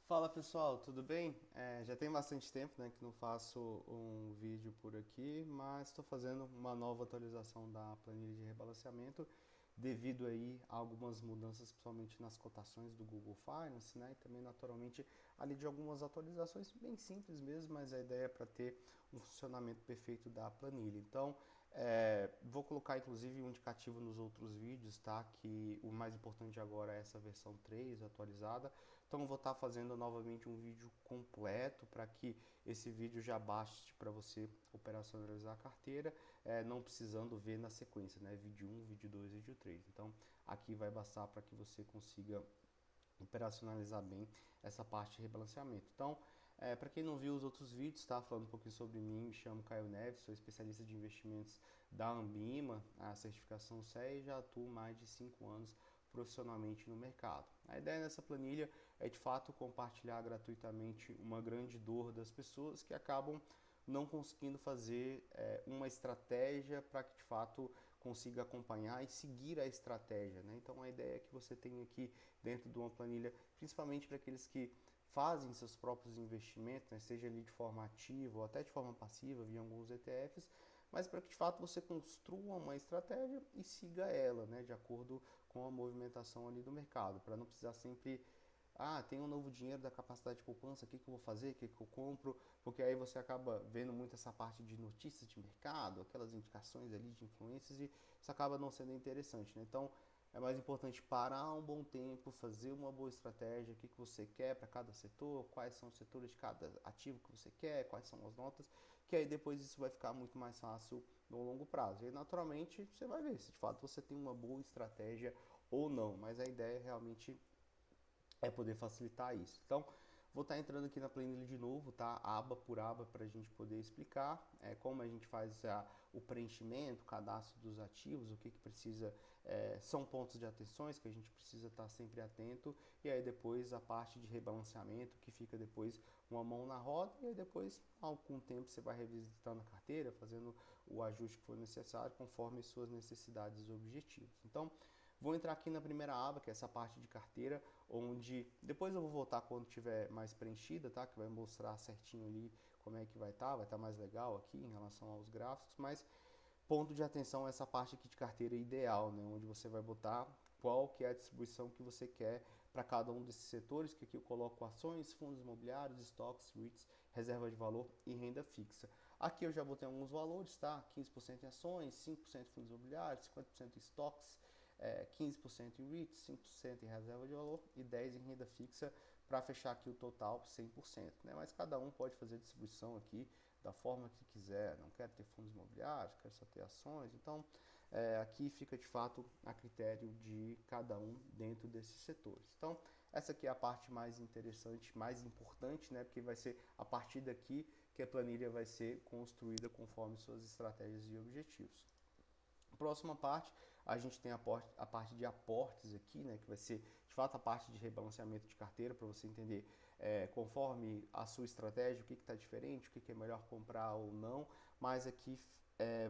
Fala pessoal, tudo bem? Já tem bastante tempo, né, que não faço um vídeo por aqui, mas estou fazendo uma nova atualização da planilha de rebalanceamento devido aí a algumas mudanças, principalmente nas cotações do Google Finance, né, e também naturalmente ali de algumas atualizações bem simples mesmo, mas a ideia é para ter um funcionamento perfeito da planilha. Então, vou colocar inclusive um indicativo nos outros vídeos, tá? Que o mais importante agora é essa versão 3 atualizada. Então vou estar fazendo novamente um vídeo completo para que esse vídeo já baste para você operacionalizar a carteira, não precisando ver na sequência, né? Vídeo 1, vídeo 2, vídeo 3. Então aqui vai bastar para que você consiga operacionalizar bem essa parte de rebalanceamento. Então, para quem não viu os outros vídeos, tá falando um pouquinho sobre mim, me chamo Caio Neves, sou especialista de investimentos da Ambima, a certificação CE, e já atuo mais de 5 anos profissionalmente no mercado. A ideia nessa planilha é de fato compartilhar gratuitamente uma grande dor das pessoas que acabam não conseguindo fazer uma estratégia para que de fato consiga acompanhar e seguir a estratégia. Né? Então a ideia é que você tenha aqui dentro de uma planilha, principalmente para aqueles que fazem seus próprios investimentos, né? Seja ali de forma ativa ou até de forma passiva via alguns ETFs, mas para que de fato você construa uma estratégia e siga ela, né, de acordo com a movimentação ali do mercado, para não precisar sempre tem um novo dinheiro da capacidade de poupança, o que eu vou fazer, o que eu compro, porque aí você acaba vendo muito essa parte de notícias de mercado, aquelas indicações ali de influências e isso acaba não sendo interessante, né? Então é mais importante parar um bom tempo, fazer uma boa estratégia, o que você quer para cada setor, quais são os setores de cada ativo que você quer, quais são as notas, que aí depois isso vai ficar muito mais fácil no longo prazo. E aí, naturalmente você vai ver se de fato você tem uma boa estratégia ou não, mas a ideia é realmente poder facilitar isso. Então, vou estar entrando aqui na planilha de novo, tá? Aba por aba para a gente poder explicar como a gente faz o preenchimento, o cadastro dos ativos, o que precisa, são pontos de atenções que a gente precisa estar sempre atento e aí depois a parte de rebalanceamento que fica depois uma mão na roda e aí depois, algum tempo, você vai revisitando a carteira, fazendo o ajuste que for necessário conforme suas necessidades e objetivos. Então, vou entrar aqui na primeira aba, que é essa parte de carteira, onde depois eu vou voltar quando tiver mais preenchida, tá? Que vai mostrar certinho ali como é que vai estar mais legal aqui em relação aos gráficos, mas ponto de atenção é essa parte aqui de carteira ideal, né? Onde você vai botar qual que é a distribuição que você quer para cada um desses setores, que aqui eu coloco ações, fundos imobiliários, estoques, REITs, reserva de valor e renda fixa. Aqui eu já botei alguns valores, tá? 15% em ações, 5% em fundos imobiliários, 50% em estoques, 15% em REITs, 5% em reserva de valor e 10% em renda fixa para fechar aqui o total 100%. Né? Mas cada um pode fazer a distribuição aqui da forma que quiser. Não quero ter fundos imobiliários, quero só ter ações. Então, aqui fica de fato a critério de cada um dentro desses setores. Então, essa aqui é a parte mais interessante, mais importante, né? Porque vai ser a partir daqui que a planilha vai ser construída conforme suas estratégias e objetivos. Próxima parte, a gente tem a parte de aportes aqui, né, que vai ser de fato a parte de rebalanceamento de carteira para você entender conforme a sua estratégia, o que está diferente, o que é melhor comprar ou não, mas aqui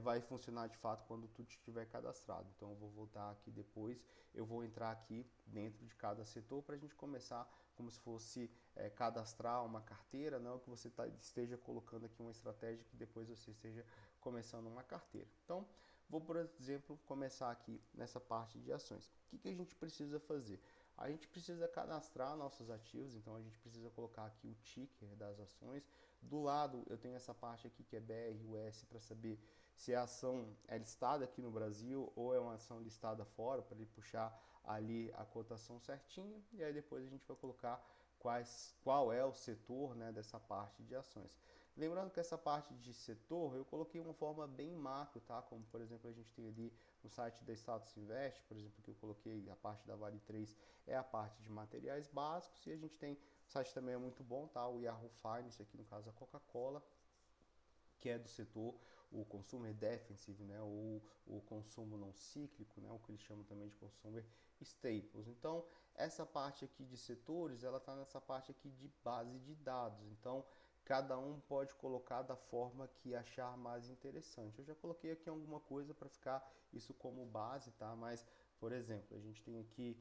vai funcionar de fato quando tudo estiver cadastrado. Então eu vou voltar aqui depois, eu vou entrar aqui dentro de cada setor para a gente começar como se fosse cadastrar uma carteira, não que você esteja colocando aqui uma estratégia que depois você esteja começando uma carteira. Então, vou, por exemplo, começar aqui nessa parte de ações. O que a gente precisa fazer? A gente precisa cadastrar nossos ativos, então a gente precisa colocar aqui o ticker das ações. Do lado eu tenho essa parte aqui que é BR, US, para saber se a ação é listada aqui no Brasil ou é uma ação listada fora, para ele puxar ali a cotação certinha. E aí depois a gente vai colocar qual é o setor, né, dessa parte de ações. Lembrando que essa parte de setor eu coloquei uma forma bem macro, tá? Como por exemplo a gente tem ali no site da Status Invest, por exemplo, que eu coloquei a parte da Vale 3 é a parte de materiais básicos e a gente tem, o site também é muito bom, tá? O Yahoo Finance, aqui no caso a Coca-Cola, que é do setor, o consumer defensive, né, ou o consumo não cíclico, né, o que eles chamam também de consumer staples. Então, essa parte aqui de setores, ela está nessa parte aqui de base de dados. Então, cada um pode colocar da forma que achar mais interessante. Eu já coloquei aqui alguma coisa para ficar isso como base, tá? Mas, por exemplo, a gente tem aqui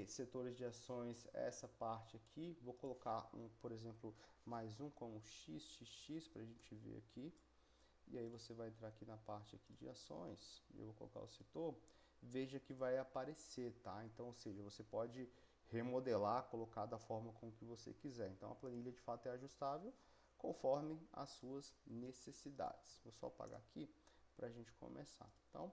setores de ações, essa parte aqui, vou colocar, por exemplo, mais um como XXX para a gente ver aqui. E aí você vai entrar aqui na parte aqui de ações, eu vou colocar o setor, veja que vai aparecer, tá? Então, ou seja, você pode remodelar, colocar da forma com que você quiser. Então, a planilha de fato é ajustável conforme as suas necessidades. Vou só apagar aqui para a gente começar. Então,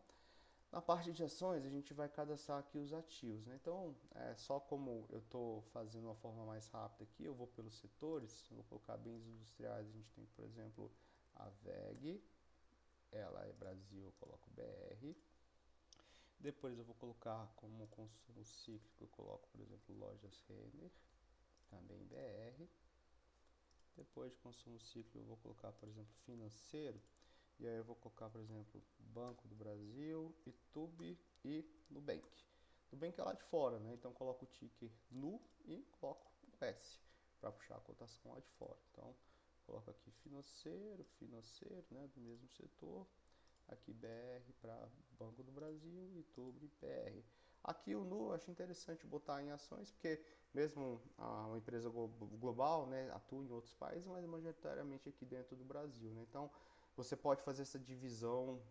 na parte de ações, a gente vai cadastrar aqui os ativos, né? Então, só como eu estou fazendo uma forma mais rápida aqui, eu vou pelos setores, eu vou colocar bens industriais, a gente tem, por exemplo, a VEG, ela é Brasil, eu coloco BR. Depois eu vou colocar como consumo cíclico, eu coloco, por exemplo, lojas Renner, também BR. Depois de consumo cíclico eu vou colocar, por exemplo, financeiro, e aí eu vou colocar, por exemplo, Banco do Brasil, Itube e Nubank. Nubank é lá de fora, né? Então coloco o ticker NU e coloco o S para puxar a cotação lá de fora. Então coloco aqui financeiro, né, do mesmo setor. Aqui BR para Banco do Brasil, Itube, BR. Aqui o NU eu acho interessante botar em ações, porque mesmo uma empresa global, né, atua em outros países, mas majoritariamente aqui dentro do Brasil, né? Então você pode fazer essa divisão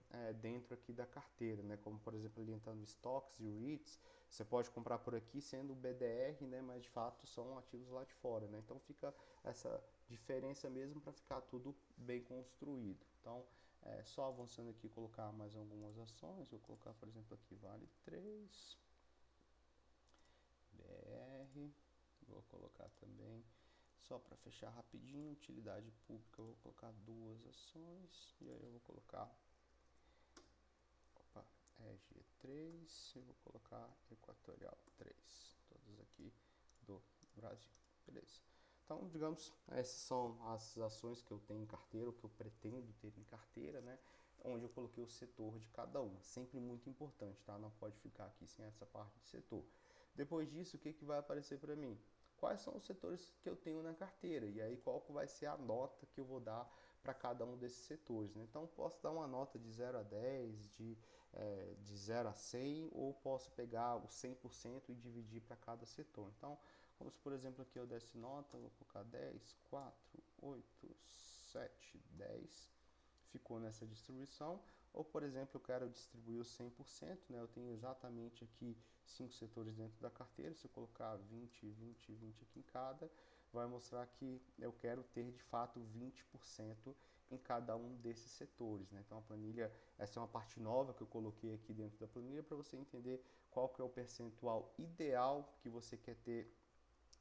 dentro aqui da carteira, né? Como por exemplo ali entrando stocks e REITs, você pode comprar por aqui sendo BDR, né? Mas de fato são ativos lá de fora, né? Então fica essa diferença mesmo para ficar tudo bem construído. Então só avançando aqui, colocar mais algumas ações. Vou colocar, por exemplo, aqui Vale 3, BR. Vou colocar também, só para fechar rapidinho, utilidade pública. Eu vou colocar duas ações. E aí eu vou colocar G3. E vou colocar Equatorial 3. Todas aqui do Brasil. Beleza. Então, digamos, essas são as ações que eu tenho em carteira, o que eu pretendo ter em carteira, né? Onde eu coloquei o setor de cada uma. Sempre muito importante, tá? Não pode ficar aqui sem essa parte de setor. Depois disso, o que vai aparecer para mim? Quais são os setores que eu tenho na carteira? E aí, qual vai ser a nota que eu vou dar para cada um desses setores, né? Então, posso dar uma nota de 0 a 10, de 0 a 100, ou posso pegar o 100% e dividir para cada setor. Então, como se, por exemplo, aqui eu desse nota, vou colocar 10, 4, 8, 7, 10, ficou nessa distribuição. Ou, por exemplo, eu quero distribuir o 100%, né? Eu tenho exatamente aqui 5 setores dentro da carteira, se eu colocar 20, 20, 20 aqui em cada, vai mostrar que eu quero ter de fato 20% em cada um desses setores, né? Então a planilha, essa é uma parte nova que eu coloquei aqui dentro da planilha para você entender qual que é o percentual ideal que você quer ter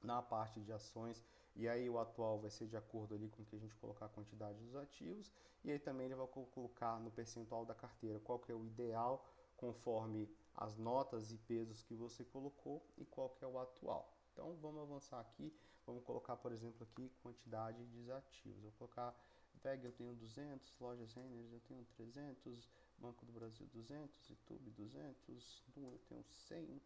na parte de ações, e aí o atual vai ser de acordo ali com o que a gente colocar a quantidade dos ativos, e aí também ele vai colocar no percentual da carteira qual que é o ideal conforme as notas e pesos que você colocou e qual que é o atual. Então vamos avançar aqui, vamos colocar, por exemplo, aqui quantidade de ativos. Eu vou colocar VEG, eu tenho 200, lojas Renner eu tenho 300, Banco do Brasil 200, Itube 200, Nu eu tenho 100,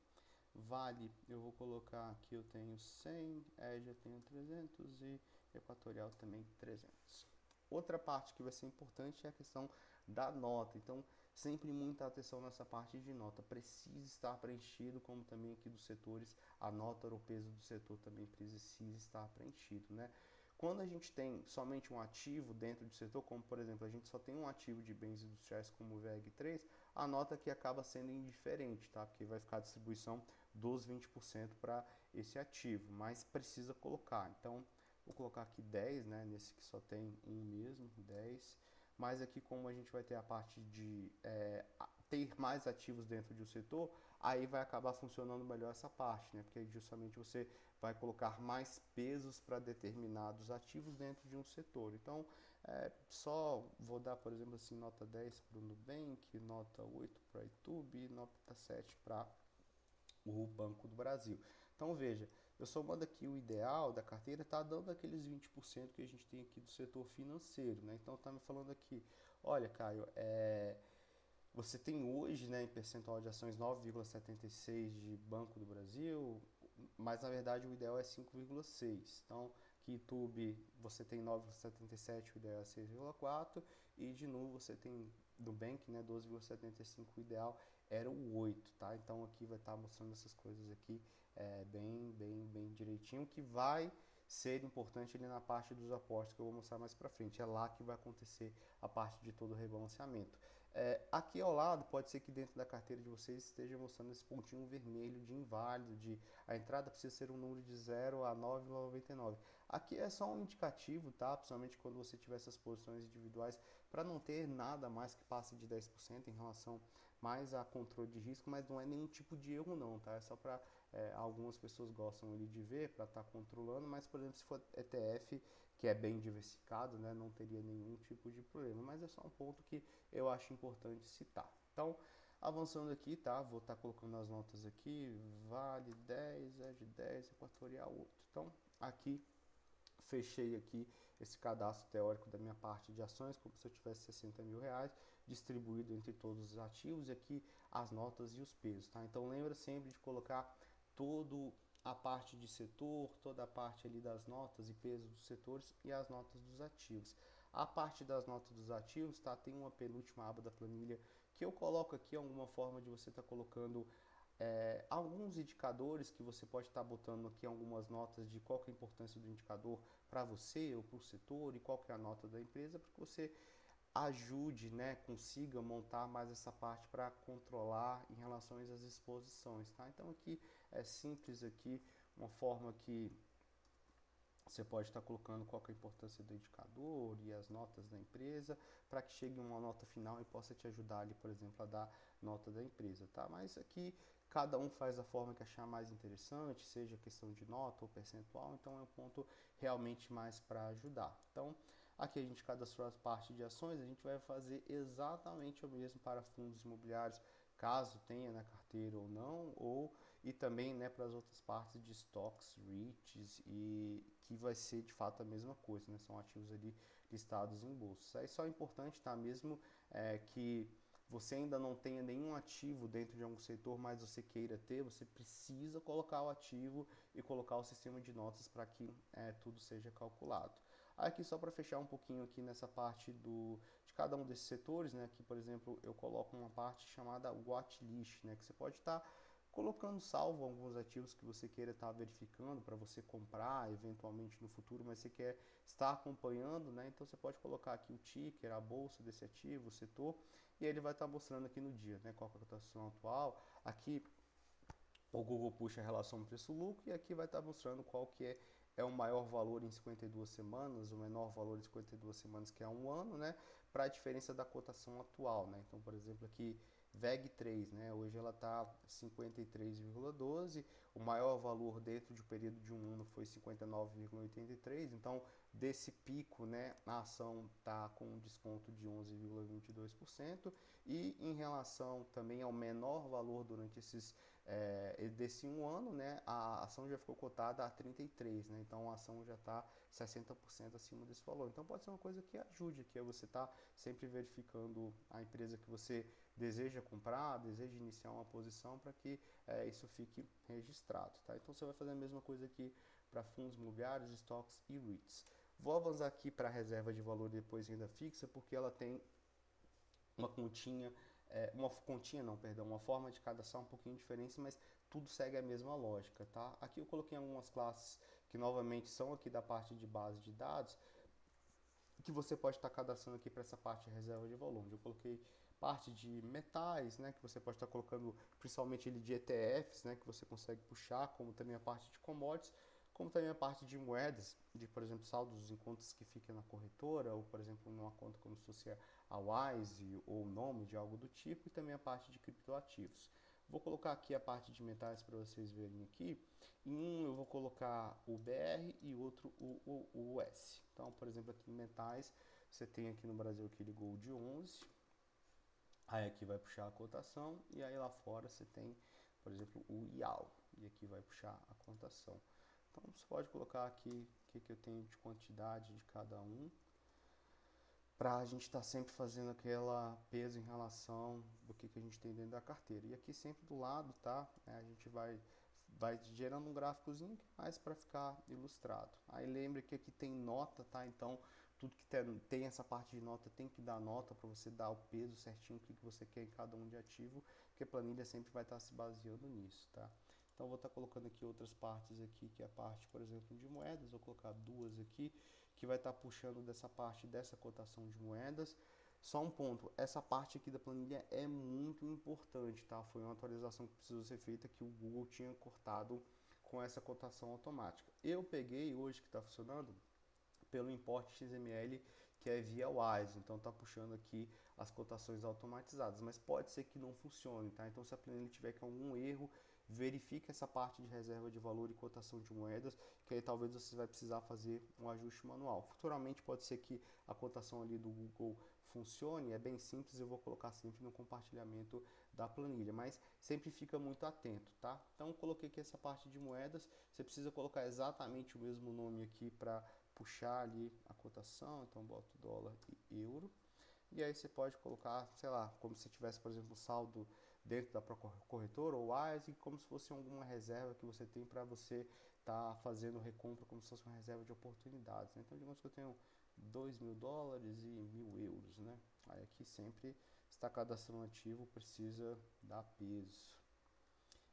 Vale, eu vou colocar aqui, eu tenho 100, Edge eu tenho 300 e Equatorial também 300. Outra parte que vai ser importante é a questão da nota. Então, sempre muita atenção nessa parte de nota. Precisa estar preenchido, como também aqui dos setores, a nota ou o peso do setor também precisa estar preenchido, né? Quando a gente tem somente um ativo dentro do setor, como por exemplo, a gente só tem um ativo de bens industriais como o VEG3, a nota aqui acaba sendo indiferente, tá? Porque vai ficar a distribuição dos 20% para esse ativo, mas precisa colocar. Então, vou colocar aqui 10, né? Nesse que só tem um mesmo, 10. Mas aqui, como a gente vai ter a parte de ter mais ativos dentro de um setor, aí vai acabar funcionando melhor essa parte, né? Porque justamente você vai colocar mais pesos para determinados ativos dentro de um setor. Então, só vou dar, por exemplo, assim, nota 10 para o Nubank, nota 8 para a Itube, nota 7 para o Banco do Brasil. Então veja, eu somando aqui o ideal da carteira, está dando aqueles 20% que a gente tem aqui do setor financeiro, né? Então está me falando aqui, olha, Caio, você tem hoje, né, em percentual de ações 9,76 de Banco do Brasil, mas na verdade o ideal é 5,6. Então, que YouTube você tem 9,77, o ideal é 6,4, e de Nu você tem Nubank, né, 12,75, o ideal era o 8, tá? Então aqui vai estar mostrando essas coisas aqui bem direitinho, que vai ser importante ali na parte dos aportes que eu vou mostrar mais para frente. É lá que vai acontecer a parte de todo o rebalanceamento. Aqui ao lado, pode ser que dentro da carteira de vocês esteja mostrando esse pontinho vermelho de inválido, de a entrada precisa ser um número de 0 a 9,99. Aqui é só um indicativo, tá? Principalmente quando você tiver essas posições individuais, para não ter nada mais que passe de 10% em relação mais a controle de risco, mas não é nenhum tipo de erro não, tá? É só para algumas pessoas gostam ali de ver para estar controlando, mas por exemplo, se for ETF, que é bem diversificado, né, não teria nenhum tipo de problema, mas é só um ponto que eu acho importante citar. Então, avançando aqui, tá? Vou estar colocando as notas aqui, Vale 10, de 10, Equatorial 8. Então, aqui fechei aqui esse cadastro teórico da minha parte de ações, como se eu tivesse 60 mil reais, distribuído entre todos os ativos, e aqui as notas e os pesos, tá? Então lembra sempre de colocar todo a parte de setor, toda a parte ali das notas e pesos dos setores e as notas dos ativos. A parte das notas dos ativos, tá? Tem uma penúltima aba da planilha que eu coloco aqui alguma forma de você estar colocando alguns indicadores que você pode estar botando aqui algumas notas de qual que é a importância do indicador para você ou para o setor e qual que é a nota da empresa, para que você ajude, né, consiga montar mais essa parte para controlar em relação às exposições, tá? Então aqui é simples aqui, uma forma que você pode estar colocando qual que é a importância do indicador e as notas da empresa, para que chegue uma nota final e possa te ajudar ali, por exemplo, a dar nota da empresa, tá? Mas aqui cada um faz da forma que achar mais interessante, seja questão de nota ou percentual, então é um ponto realmente mais para ajudar. Então, aqui a gente cadastrou a parte de ações, a gente vai fazer exatamente o mesmo para fundos imobiliários, caso tenha na carteira ou não, e também, né, para as outras partes de stocks, REITs, e que vai ser de fato a mesma coisa, né? São ativos ali listados em bolsa. Aí só é importante, tá? Mesmo que você ainda não tenha nenhum ativo dentro de algum setor, mas você queira ter, você precisa colocar o ativo e colocar o sistema de notas para que tudo seja calculado. Aqui só para fechar um pouquinho aqui nessa parte de cada um desses setores, né? Aqui, por exemplo, eu coloco uma parte chamada watchlist, né? Que você pode estar colocando salvo alguns ativos que você queira estar verificando para você comprar eventualmente no futuro, mas você quer estar acompanhando, né? Então você pode colocar aqui o ticker, a bolsa desse ativo, o setor, e ele vai estar mostrando aqui no dia, né? Qual é a cotação atual. Aqui o Google puxa a relação preço-lucro e aqui vai estar mostrando qual que é o maior valor em 52 semanas, o menor valor em 52 semanas, que é um ano, né? Para a diferença da cotação atual, né? Então, por exemplo, aqui VEG3, né? Hoje ela está 53,12, o maior valor dentro de um período de um ano foi 59,83, então desse pico, né, a ação está com um desconto de 11,22%, e em relação também ao menor valor durante desse um ano, né, a ação já ficou cotada a 33, né, então a ação já está 60% acima desse valor. Então pode ser uma coisa que ajude, que é você estar sempre verificando a empresa que você deseja comprar, deseja iniciar uma posição para que isso fique registrado, tá? Então você vai fazer a mesma coisa aqui para fundos imobiliários, estoques e REITs. Vou avançar aqui para a reserva de valor e depois renda fixa, porque ela tem uma continha, uma forma de cadastrar um pouquinho diferente, mas tudo segue a mesma lógica, tá? Aqui eu coloquei algumas classes que novamente são aqui da parte de base de dados, que você pode estar cadastrando aqui para essa parte de reserva de valor, onde eu coloquei parte de metais, né, que você pode estar colocando principalmente ele de ETFs, né, que você consegue puxar, como também a parte de commodities, como também a parte de moedas, de, por exemplo, saldos em contas que fiquem na corretora, ou, por exemplo, numa conta como se fosse a Wise ou o nome de algo do tipo, e também a parte de criptoativos. Vou colocar aqui a parte de metais para vocês verem aqui. Em um eu vou colocar o BR e outro o US. Então, por exemplo, aqui em metais, você tem aqui no Brasil aquele Gold 11, aí aqui vai puxar a cotação, e aí lá fora você tem, por exemplo, o IAL, e aqui vai puxar a cotação. Então você pode colocar aqui o que eu tenho de quantidade de cada um, para a gente estar sempre fazendo aquela peso em relação do que a gente tem dentro da carteira. E aqui sempre do lado, tá? A gente vai vai gerando um gráficozinho mais para ficar ilustrado. Aí lembre que aqui tem nota, tá? Então tudo que tem essa parte de nota tem que dar nota para você dar o peso certinho, o que você quer em cada um de ativo, porque a planilha sempre vai estar se baseando nisso, tá? Então vou estar colocando aqui outras partes aqui, que é a parte, por exemplo, de moedas, vou colocar duas aqui, que vai estar puxando dessa parte dessa cotação de moedas. Só um ponto, essa parte aqui da planilha é muito importante, tá? Foi uma atualização que precisou ser feita que o Google tinha cortado com essa cotação automática. Eu peguei hoje que está funcionando pelo import XML que é via Wise, então tá puxando aqui as cotações automatizadas, mas pode ser que não funcione, tá? Então se a planilha tiver com algum erro, verifique essa parte de reserva de valor e cotação de moedas, que aí talvez você vai precisar fazer um ajuste manual. Futuramente pode ser que a cotação ali do Google funcione, é bem simples, eu vou colocar sempre no compartilhamento da planilha, mas sempre fica muito atento, tá? Então coloquei aqui essa parte de moedas, você precisa colocar exatamente o mesmo nome aqui para puxar ali a cotação, então boto dólar e euro. E aí você pode colocar, sei lá, como se tivesse, por exemplo, um saldo dentro da corretora ou Wise, como se fosse alguma reserva que você tem para você estar fazendo recompra, como se fosse uma reserva de oportunidades, né? Então, digamos que eu tenho $2.000 e 1.000 euros, né? Aí aqui sempre está cadastrando ativo, precisa dar peso.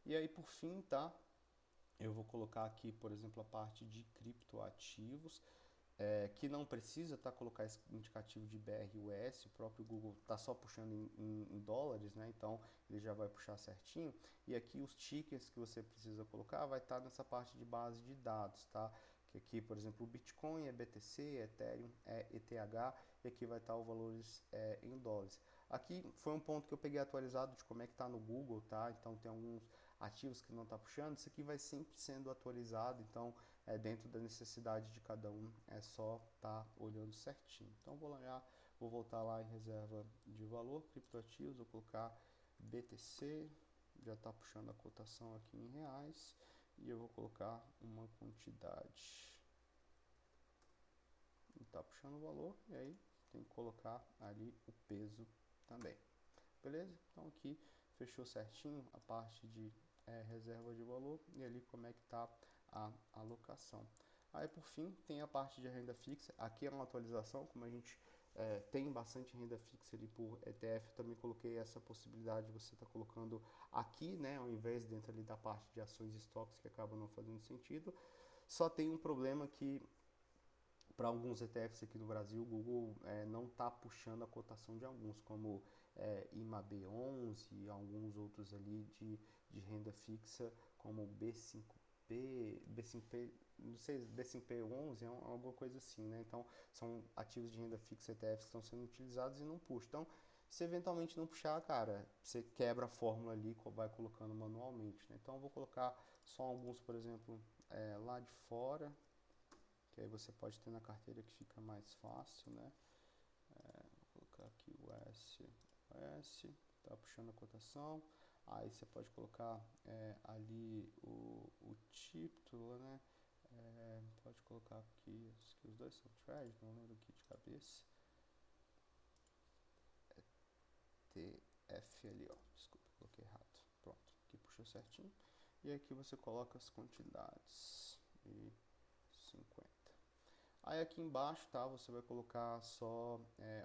E aí, por fim, tá? Eu vou colocar aqui, por exemplo, a parte de criptoativos, que não precisa colocar esse indicativo de BRUS, o próprio Google está só puxando em dólares, né? Então ele já vai puxar certinho. E aqui os tickers que você precisa colocar vai estar nessa parte de base de dados, tá? Que aqui, por exemplo, o Bitcoin é BTC, Ethereum é ETH, e aqui vai estar os valores em dólares. Aqui foi um ponto que eu peguei atualizado de como é que está no Google, tá? Então tem alguns ativos que não está puxando, isso aqui vai sempre sendo atualizado, então dentro da necessidade de cada um, é só estar olhando certinho. Então vou voltar lá em reserva de valor, criptoativos, vou colocar BTC, já está puxando a cotação aqui em reais, e eu vou colocar uma quantidade. Está puxando o valor, e aí tem que colocar ali o peso também. Beleza? Então aqui fechou certinho a parte de reserva de valor e ali como é que está a alocação. Aí por fim tem a parte de renda fixa, aqui é uma atualização, como a gente tem bastante renda fixa ali por ETF, eu também coloquei essa possibilidade de você estar colocando aqui, né, ao invés dentro ali da parte de ações e estoques que acaba não fazendo sentido. Só tem um problema que para alguns ETFs aqui no Brasil, o Google não está puxando a cotação de alguns, como IMAB11 e alguns outros ali de renda fixa, como B5P, não sei, B5P11, alguma coisa assim, né? Então, são ativos de renda fixa ETFs que estão sendo utilizados e não puxam. Então, se eventualmente não puxar, cara, você quebra a fórmula ali, vai colocando manualmente, né? Então, eu vou colocar só alguns, por exemplo, lá de fora, que aí você pode ter na carteira que fica mais fácil, né? Vou colocar aqui o S, tá puxando a cotação. Aí você pode colocar ali o título, né? Pode colocar aqui, que os dois são trade, não lembro aqui de cabeça. TF ali, ó, desculpa, coloquei errado. Pronto, aqui puxou certinho. E aqui você coloca as quantidades. E 50. Aí aqui embaixo, tá, você vai colocar só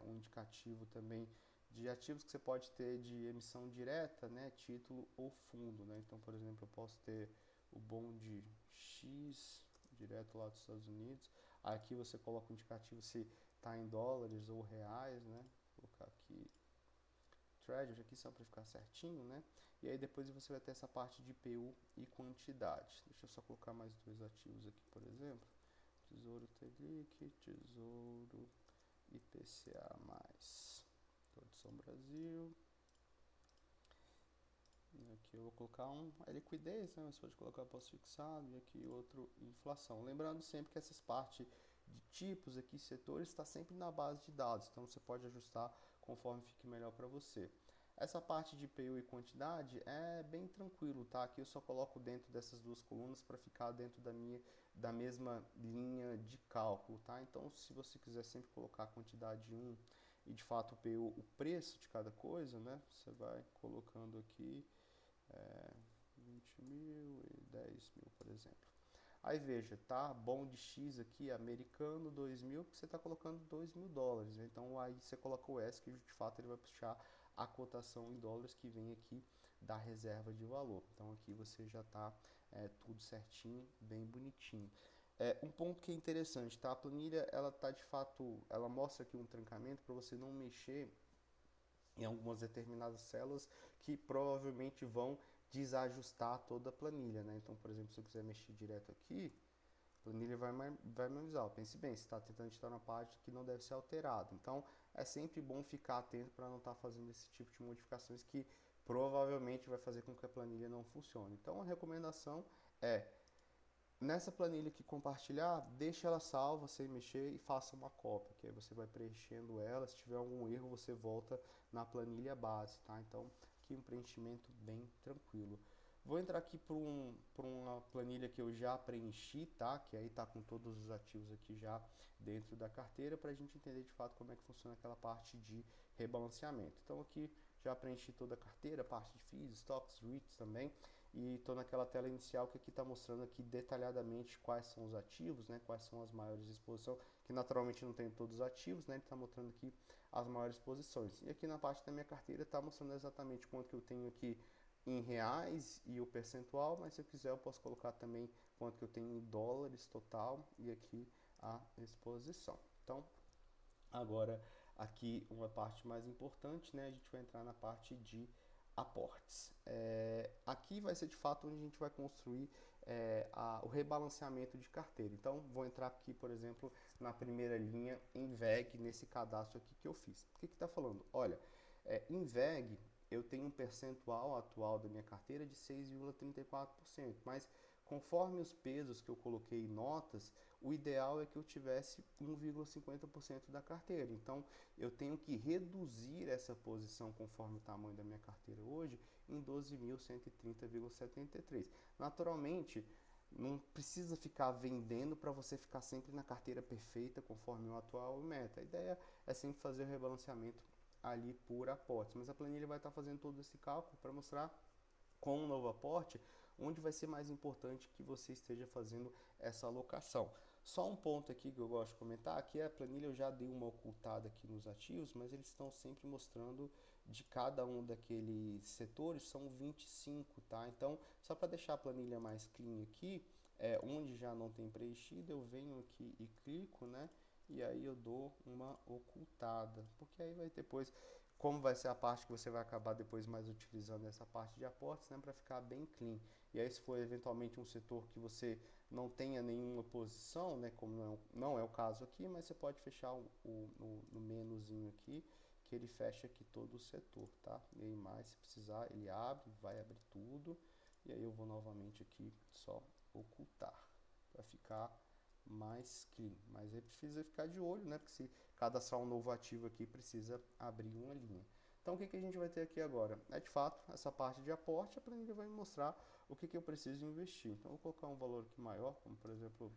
um indicativo também de ativos que você pode ter de emissão direta, né, título ou fundo, né? Então, por exemplo, eu posso ter o bond X direto lá dos Estados Unidos. Aqui você coloca o indicativo se está em dólares ou reais, né? Vou colocar aqui Treasury aqui só para ficar certinho, né? E aí depois você vai ter essa parte de PU e quantidade. Deixa eu só colocar mais dois ativos aqui, por exemplo. Tesouro Telic, Tesouro IPCA+. Produção Brasil. E aqui eu vou colocar a liquidez, né? Você pode colocar pós-fixado e aqui outro inflação. Lembrando sempre que essas partes de tipos aqui, setores, está sempre na base de dados. Então você pode ajustar conforme fique melhor para você. Essa parte de PU e quantidade é bem tranquilo, tá? Aqui eu só coloco dentro dessas duas colunas para ficar dentro da mesma linha de cálculo, tá? Então, se você quiser sempre colocar a quantidade 1 e de fato o PU, o preço de cada coisa, né? Você vai colocando aqui 20 mil e 10 mil, por exemplo. Aí veja, tá? Bond X aqui, americano, 2 mil, porque você está colocando 2 mil dólares, né? Então aí você coloca o S, que de fato ele vai puxar a cotação em dólares que vem aqui da reserva de valor. Então aqui você já está tudo certinho, bem bonitinho. Um ponto que é interessante, tá? A planilha, ela tá de fato, ela mostra aqui um trancamento para você não mexer em algumas determinadas células que provavelmente vão desajustar toda a planilha, né? Então, por exemplo, se eu quiser mexer direto aqui, a planilha vai me avisar. Pense bem, você está tentando editar na parte que não deve ser alterado. Então, é sempre bom ficar atento para não estar fazendo esse tipo de modificações que provavelmente vai fazer com que a planilha não funcione. Então, a recomendação é, nessa planilha que compartilhar, deixa ela salva sem mexer e faça uma cópia, que aí você vai preenchendo ela. Se tiver algum erro, você volta na planilha base, tá? Então, aqui um preenchimento bem tranquilo. Vou entrar aqui para uma planilha que eu já preenchi, tá? Que aí tá com todos os ativos aqui já dentro da carteira, para a gente entender de fato como é que funciona aquela parte de rebalanceamento. Então aqui já preenchi toda a carteira, parte de FIIs, stocks, REITs também, e estou naquela tela inicial que aqui está mostrando aqui detalhadamente quais são os ativos, né? Quais são as maiores exposições, que naturalmente não tem todos os ativos, né? Ele está mostrando aqui as maiores posições. E aqui na parte da minha carteira está mostrando exatamente quanto que eu tenho aqui em reais e o percentual, mas se eu quiser eu posso colocar também quanto que eu tenho em dólares total e aqui a exposição. Então, agora aqui uma parte mais importante, né? A gente vai entrar na parte de aportes. Aqui vai ser de fato onde a gente vai construir o rebalanceamento de carteira. Então, vou entrar aqui, por exemplo, na primeira linha em VEG, nesse cadastro aqui que eu fiz. O que está falando? Olha, em VEG eu tenho um percentual atual da minha carteira de 6,34%, mas conforme os pesos que eu coloquei em notas, o ideal é que eu tivesse 1,50% da carteira. Então, eu tenho que reduzir essa posição conforme o tamanho da minha carteira hoje em 12.130,73. Naturalmente, não precisa ficar vendendo para você ficar sempre na carteira perfeita conforme o atual meta. A ideia é sempre fazer o rebalanceamento ali por aportes, mas a planilha vai estar fazendo todo esse cálculo para mostrar com um novo aporte onde vai ser mais importante que você esteja fazendo essa alocação. Só um ponto aqui que eu gosto de comentar, que a planilha eu já dei uma ocultada aqui nos ativos, mas eles estão sempre mostrando de cada um daqueles setores, são 25, tá? Então, só para deixar a planilha mais clean aqui, onde já não tem preenchido, eu venho aqui e clico, né? E aí eu dou uma ocultada, porque aí vai depois, como vai ser a parte que você vai acabar depois mais utilizando essa parte de aportes, né, para ficar bem clean. E aí se for eventualmente um setor que você não tenha nenhuma posição, né, como não é o caso aqui, mas você pode fechar no menuzinho aqui, que ele fecha aqui todo o setor, tá? E aí mais, se precisar, ele abre, vai abrir tudo, e aí eu vou novamente aqui só ocultar, para ficar mais clean. Mas aí precisa ficar de olho, né? Porque se cadastrar um novo ativo aqui, precisa abrir uma linha. Então o que a gente vai ter aqui agora? De fato, essa parte de aporte, a planilha vai me mostrar o que eu preciso investir. Então eu vou colocar um valor aqui maior, como por exemplo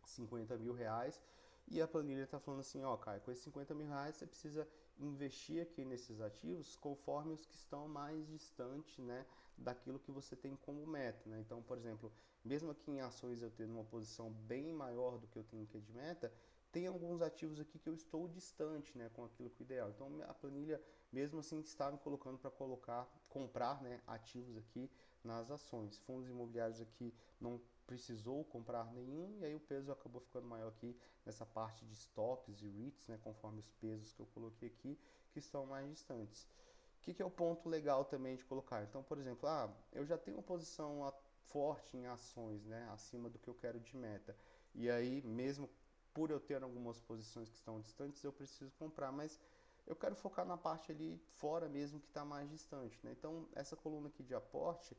50 mil reais, e a planilha está falando assim, ó, Caio, com esses 50 mil reais você precisa investir aqui nesses ativos conforme os que estão mais distantes, né, daquilo que você tem como meta, né? Então, por exemplo, mesmo aqui em ações eu tendo uma posição bem maior do que eu tenho aqui de meta, tem alguns ativos aqui que eu estou distante, né, com aquilo que é ideal. Então a planilha mesmo assim está me colocando para comprar, né, ativos aqui nas ações. Fundos imobiliários aqui não precisou comprar nenhum, e aí o peso acabou ficando maior aqui nessa parte de stocks e REITs, né, conforme os pesos que eu coloquei aqui, que estão mais distantes. O que é o ponto legal também de colocar? Então, por exemplo, eu já tenho uma posição forte em ações, né, acima do que eu quero de meta, e aí mesmo por eu ter algumas posições que estão distantes, eu preciso comprar, mas eu quero focar na parte ali fora mesmo que está mais distante, né? Então, essa coluna aqui de aporte,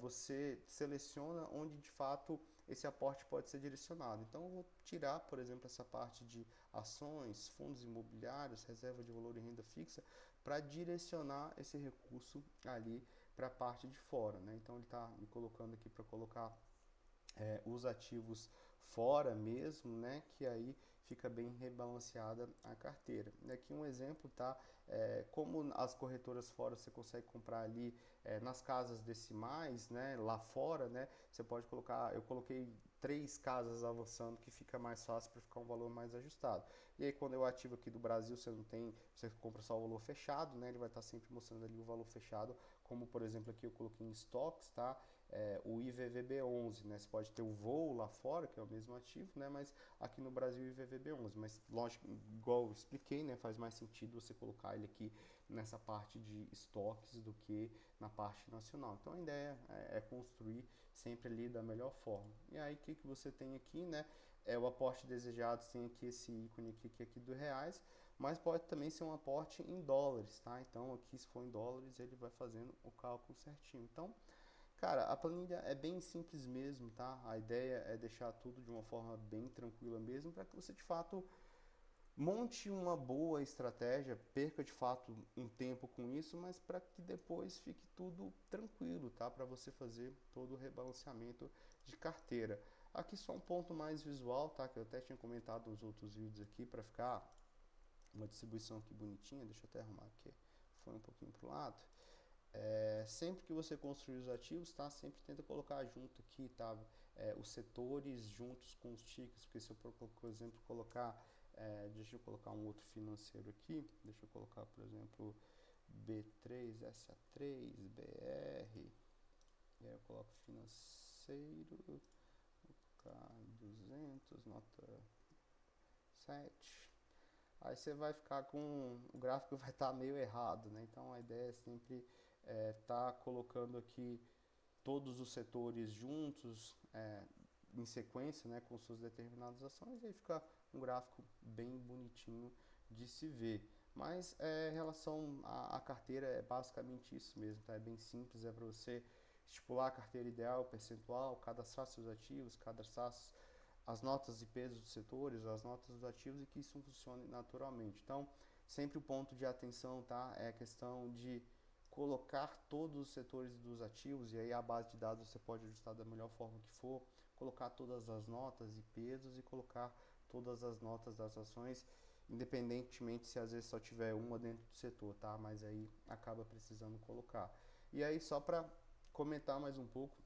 você seleciona onde de fato esse aporte pode ser direcionado. Então, eu vou tirar, por exemplo, essa parte de ações, fundos imobiliários, reserva de valor e renda fixa, para direcionar esse recurso ali para a parte de fora, né? Então, ele está me colocando aqui para colocar os ativos fora mesmo, né? Que aí fica bem rebalanceada a carteira. E aqui um exemplo, tá? Como as corretoras fora você consegue comprar ali nas casas decimais, né? Lá fora, né? Você pode colocar, eu coloquei 3 casas avançando que fica mais fácil para ficar um valor mais ajustado. E aí quando eu ativo aqui do Brasil, você não tem, você compra só o valor fechado, né? Ele vai estar sempre mostrando ali o valor fechado, como por exemplo aqui eu coloquei em estoques, tá? O IVVB11, né? Você pode ter o voo lá fora, que é o mesmo ativo, né? Mas aqui no Brasil o IVVB11, mas lógico, igual eu expliquei, né? Faz mais sentido você colocar ele aqui nessa parte de estoques do que na parte nacional. Então a ideia é construir sempre ali da melhor forma. E aí o que você tem aqui, né? O aporte desejado tem aqui esse ícone aqui do reais, mas pode também ser um aporte em dólares, tá? Então aqui se for em dólares ele vai fazendo o cálculo certinho. Então, cara, a planilha é bem simples mesmo, tá? A ideia é deixar tudo de uma forma bem tranquila mesmo, para que você de fato monte uma boa estratégia, perca de fato um tempo com isso, mas para que depois fique tudo tranquilo, tá? Para você fazer todo o rebalanceamento de carteira. Aqui só um ponto mais visual, tá? Que eu até tinha comentado nos outros vídeos aqui, para ficar uma distribuição aqui bonitinha. Deixa eu até arrumar aqui, foi um pouquinho pro lado. Sempre que você construir os ativos, tá? Sempre tenta colocar junto aqui, tá? Os setores juntos com os tickets, porque se eu, por exemplo, colocar, deixa eu colocar um outro financeiro aqui, deixa eu colocar, por exemplo, B3, SA3, BR, e aí eu coloco financeiro, vou colocar 200, nota 7. Aí você vai ficar com, o gráfico vai estar meio errado, né? Então a ideia é sempre tá colocando aqui todos os setores juntos, em sequência, né, com suas determinadas ações, e aí fica um gráfico bem bonitinho de se ver. Mas em relação à carteira é basicamente isso mesmo, tá? É bem simples, é para você estipular a carteira ideal, percentual, cadastrar seus ativos, cadastrar as notas e pesos dos setores, as notas dos ativos, e que isso funcione naturalmente. Então, sempre o ponto de atenção, tá? É a questão de colocar todos os setores dos ativos, e aí a base de dados você pode ajustar da melhor forma que for, colocar todas as notas e pesos e colocar todas as notas das ações, independentemente se às vezes só tiver uma dentro do setor, tá? Mas aí acaba precisando colocar. E aí só para comentar mais um pouco,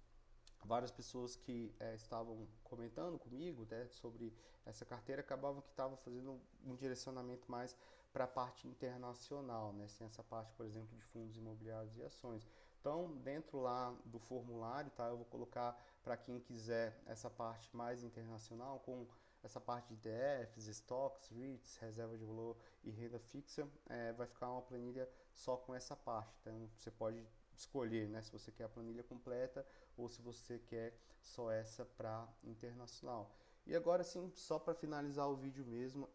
várias pessoas que estavam comentando comigo, né, sobre essa carteira acabavam que estavam fazendo um direcionamento mais para a parte internacional, né, sem essa parte, por exemplo, de fundos imobiliários e ações. Então, dentro lá do formulário, tá, eu vou colocar para quem quiser essa parte mais internacional, com essa parte de ETFs, stocks, REITs, reserva de valor e renda fixa, vai ficar uma planilha só com essa parte. Então, você pode escolher, né, se você quer a planilha completa ou se você quer só essa para internacional. E agora sim, só para finalizar o vídeo mesmo,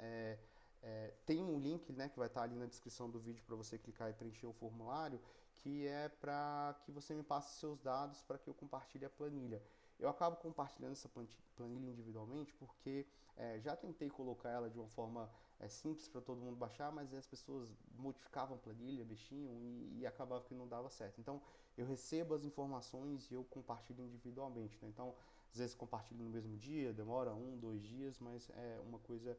tem um link, né, que vai estar ali na descrição do vídeo para você clicar e preencher o formulário, que é para que você me passe seus dados para que eu compartilhe a planilha. Eu acabo compartilhando essa planilha individualmente porque já tentei colocar ela de uma forma simples para todo mundo baixar, mas as pessoas modificavam a planilha, mexiam e acabava que não dava certo. Então eu recebo as informações e eu compartilho individualmente, né? Então às vezes compartilho no mesmo dia, demora 1, 2 dias, mas é uma coisa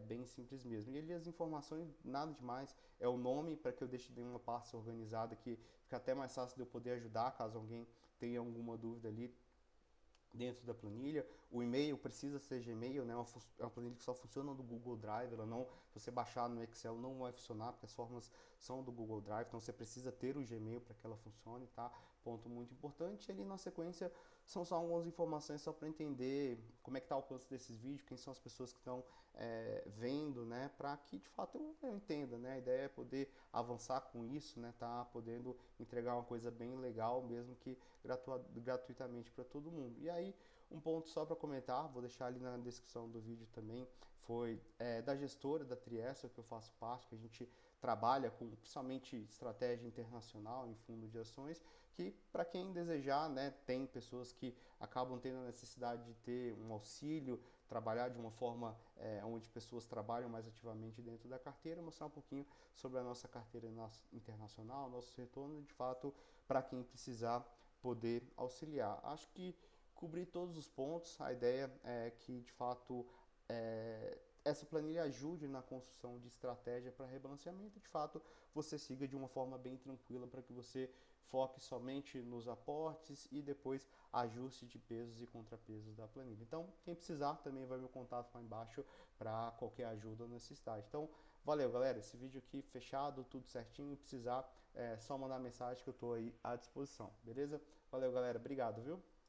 bem simples mesmo. E ali as informações, nada demais, é o nome para que eu deixe de uma pasta organizada que fica até mais fácil de eu poder ajudar caso alguém tenha alguma dúvida ali dentro da planilha. O e-mail precisa ser Gmail, né? É uma planilha que só funciona no Google Drive, ela não, se você baixar no Excel não vai funcionar, porque as formas são do Google Drive, então você precisa ter o Gmail para que ela funcione, tá? Ponto muito importante. E ali na sequência são só algumas informações só para entender como é que está o alcance desses vídeos, quem são as pessoas que estão vendo, né? Para que de fato eu entenda, né? A ideia é poder avançar com isso, né? Tá podendo entregar uma coisa bem legal, mesmo que gratuitamente para todo mundo. E aí, um ponto só para comentar, vou deixar ali na descrição do vídeo também, foi da gestora da Triessa, que eu faço parte, que a gente trabalha com principalmente estratégia internacional em fundo de ações, que para quem desejar, né, tem pessoas que acabam tendo a necessidade de ter um auxílio, trabalhar de uma forma onde pessoas trabalham mais ativamente dentro da carteira, mostrar um pouquinho sobre a nossa carteira internacional, nossos retornos, de fato, para quem precisar poder auxiliar. Acho que cobrir todos os pontos, a ideia é que de fato essa planilha ajude na construção de estratégia para rebalanceamento, de fato você siga de uma forma bem tranquila para que você foque somente nos aportes e depois ajuste de pesos e contrapesos da planilha. Então, quem precisar também vai meu contato lá embaixo para qualquer ajuda ou necessidade. Então, valeu galera, esse vídeo aqui fechado, tudo certinho, precisar é só mandar mensagem que eu estou aí à disposição, beleza? Valeu galera, obrigado, viu?